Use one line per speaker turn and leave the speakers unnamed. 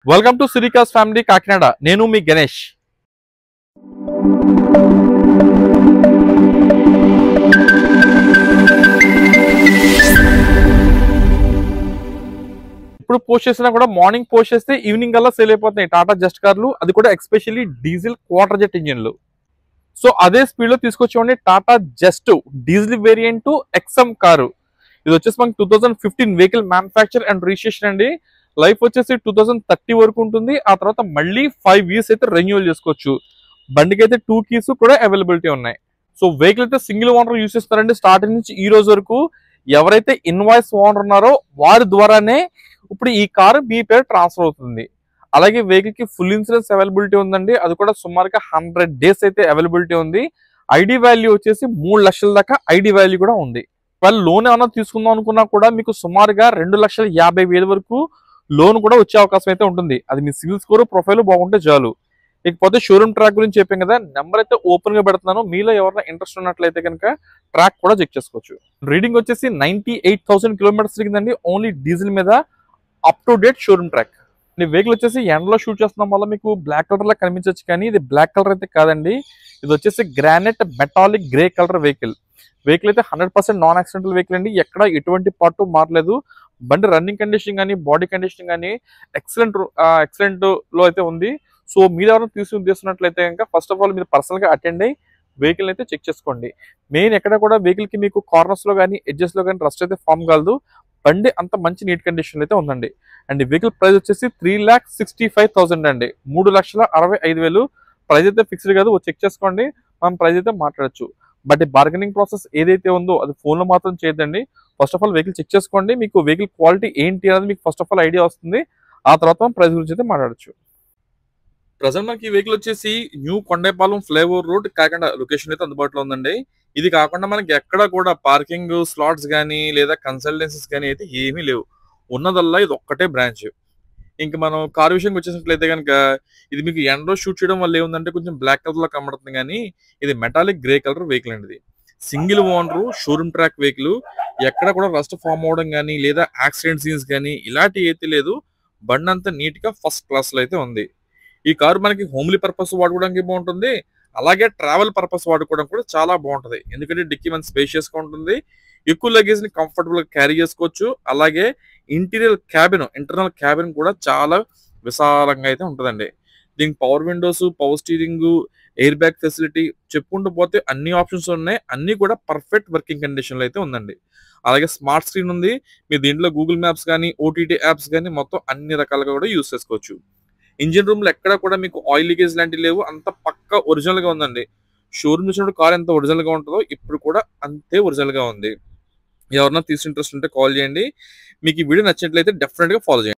Welcome to Siri cars family Kakinada. నేను మీ గణేష్. ఇప్పుడు పోస్ట్ చేసినా కూడా మార్నింగ్ పోస్ట్ చేస్తే ఈవినింగ్ కల్లా సేల్ అయిపోతున్నాయి టాటా జస్ట్ కార్లు, అది కూడా ఎక్స్పెషల్లీ డీజిల్ క్వార్టర్ జెట్ ఇంజిన్లు. సో అదే స్పీడ్ లో తీసుకొచ్చేవాడి Tata Zest diesel variant XM car. ఇది వచ్చేసి మనకి 2015 వెహికల్ మ్యానుఫ్యాక్చర్ అండ్ రిజిస్ట్రేషన్ అండి. లైఫ్ వచ్చేసి 2030 వరకు ఉంటుంది. ఆ తర్వాత మళ్ళీ 5 years అయితే రెన్యూవల్ చేసుకోవచ్చు. బండికి అయితే 2 keys కూడా అవైలబిలిటీ ఉన్నాయి. సో వెహికల్ అయితే సింగిల్ ఓనర్ యూస్ చేస్తారండి. స్టార్టింగ్ నుంచి ఈ రోజు వరకు ఎవరైతే ఇన్వాయిస్ ఓనర్ ఉన్నారో వారి ద్వారానే ఇప్పుడు ఈ కారు మీ పేరు ట్రాన్స్ఫర్ అవుతుంది. అలాగే వెహికల్ కి ఫుల్ ఇన్సూరెన్స్ అవైలబిలిటీ ఉందండి. అది కూడా సుమారుగా 100 days అయితే అవైలబిలిటీ ఉంది. ఐడి వాల్యూ వచ్చేసి 3 లక్షల దాకా ఐడి వాల్యూ కూడా ఉంది. వాళ్ళు లోన్ ఏమైనా తీసుకుందాం అనుకున్నా కూడా మీకు సుమారుగా 2,50,000 వరకు లోన్ కూడా వచ్చే అవకాశం అయితే ఉంటుంది. అది మీ సివిల్ స్కోర్ ప్రొఫైల్ బాగుంటే చాలు. ఇకపోతే షోరూమ్ ట్రాక్ గురించి చెప్పాం కదా, నెంబర్ అయితే ఓపెన్ గా పెడుతున్నాను. మీలో ఎవరైనా ఇంట్రెస్ట్ ఉన్నట్లయితే కనుక ట్రాక్ కూడా చెక్ చేసుకోవచ్చు. రీడింగ్ వచ్చేసి 98,000 kilometers తిరిగిందండి ఓన్లీ డీజిల్ మీద. Up to date showroom track. ఈ వెహికల్ వచ్చేసి ఎండలో షూట్ చేస్తున్నాం వల్ల మీకు బ్లాక్ కలర్ లా కనిపించవచ్చు, కానీ ఇది బ్లాక్ కలర్ అయితే కాదండి. ఇది వచ్చేసి granite metallic grey colour vehicle. Vehicle అయితే 100% నాన్ యాక్సిడెంటల్ వెహికల్ అండి. ఎక్కడ ఎటువంటి పార్ట్ మారలేదు. బండి రన్నింగ్ కండిషన్ కానీ బాడీ కండిషన్ కానీ ఎక్సలెంట్ లో అయితే ఉంది. సో మీరు ఎవరైనా తీసుకున్నట్లయితే కనుక ఫస్ట్ ఆఫ్ ఆల్ మీరు పర్సనల్ గా అటెండ్ అయ్యి వెహికల్ అయితే చెక్ చేసుకోండి. మెయిన్ ఎక్కడ కూడా వెహికల్ కి మీకు కార్నర్స్ లో కానీ ఎడ్జెస్ లో కానీ రస్ట్ అయితే ఫామ్ కాదు. బండి అంత మంచి నీట్ కండిషన్ అయితే ఉందండి. అండ్ వెహికల్ ప్రైస్ వచ్చేసి 3,65,000 అండి. 3,65,000 ప్రైస్ అయితే ఫిక్స్డ్ కాదు. చెక్ చేసుకోండి, మనం ప్రైస్ అయితే మాట్లాడచ్చు. బట్ బార్గెనింగ్ ప్రాసెస్ ఏదైతే ఉందో అది ఫోన్ లో మాత్రం చేయదండి. First of all vehicle check చేసుకోండి, మీకు వెహికల్ క్వాలిటీ ఏంటి అనేది మీకు ఫస్ట్ ఆఫ్ ఆల్ ఐడియా వస్తుంది. ఆ తర్వాత మనం ప్రైస్ గురించి అయితే మాట్లాడచ్చు. ప్రజెంట్ మనకి ఈ వెహికల్ వచ్చేసి new Kondaipalem flyover road Kakinada location అయితే అందుబాటులో ఉందండి. ఇది కాకుండా మనకి ఎక్కడ కూడా పార్కింగ్ స్లాట్స్ కానీ లేదా కన్సల్టెన్సీస్ కానీ అయితే ఏమీ లేవు. ఉన్నదల్లా ఇది ఒక్కటే బ్రాంచ్. ఇంక మనం కార్ విషయంకి వచ్చేసినట్లయితే కనుక ఇది మీకు ఎండలో షూట్ చేయడం వల్ల ఏముందంటే కొంచెం బ్లాక్ కలర్ లో కనబడుతుంది, కానీ ఇది మెటాలిక్ గ్రే కలర్ వెహికల్ అండి. ఇది single owner showroom track vehicle. ఎక్కడ కూడా రస్ట్ ఫామ్ అవడం కానీ లేదా యాక్సిడెంట్ సీన్స్ కానీ ఇలాంటివి అయితే లేదు. బండి అంతా నీట్ గా ఫస్ట్ క్లాస్ లో అయితే ఉంది. ఈ కారు మనకి హోమ్లీ పర్పస్ వాడుకోవడానికి బాగుంటుంది, అలాగే ట్రావెల్ పర్పస్ వాడుకోవడం కూడా చాలా బాగుంటది. ఎందుకంటే డిక్కీ మన స్పేషియస్ గా ఉంటుంది, ఎక్కువ లగేజ్ ని కంఫర్టబుల్ గా క్యారీ చేసుకోవచ్చు. అలాగే ఇంటర్నల్ క్యాబిన్ కూడా చాలా విశాలంగా అయితే ఉంటుందండి. దీనికి power Windows, power steering, air bag facility చెప్పుకుంటూ పోతే అన్ని ఆప్షన్స్ ఉన్నాయి. అన్ని కూడా పర్ఫెక్ట్ వర్కింగ్ కండిషన్ లో అయితే ఉందండి. అలాగే స్మార్ట్ స్క్రీన్ ఉంది. మీరు దీంట్లో గూగుల్ మ్యాప్స్ కానీ ఓటీటీ యాప్స్ కానీ మొత్తం అన్ని రకాలుగా కూడా యూస్ చేసుకోవచ్చు. ఇంజిన్ రూమ్ లో ఎక్కడ కూడా మీకు ఆయిల్ లీకేజ్ లాంటివి లేవు. అంత పక్కా ఒరిజినల్ గా ఉందండి. షోరూమ్ చూసినప్పుడు కార్ ఎంత ఒరిజినల్ గా ఉంటుందో ఇప్పుడు కూడా అంతే ఒరిజినల్ గా ఉంది. ఎవరన్నా ఇంట్రెస్ట్ ఉంటే కాల్ చేయండి. మీకు ఈ వీడియో నచ్చినట్లయితే డెఫినెట్ గా ఫాలో చేయండి.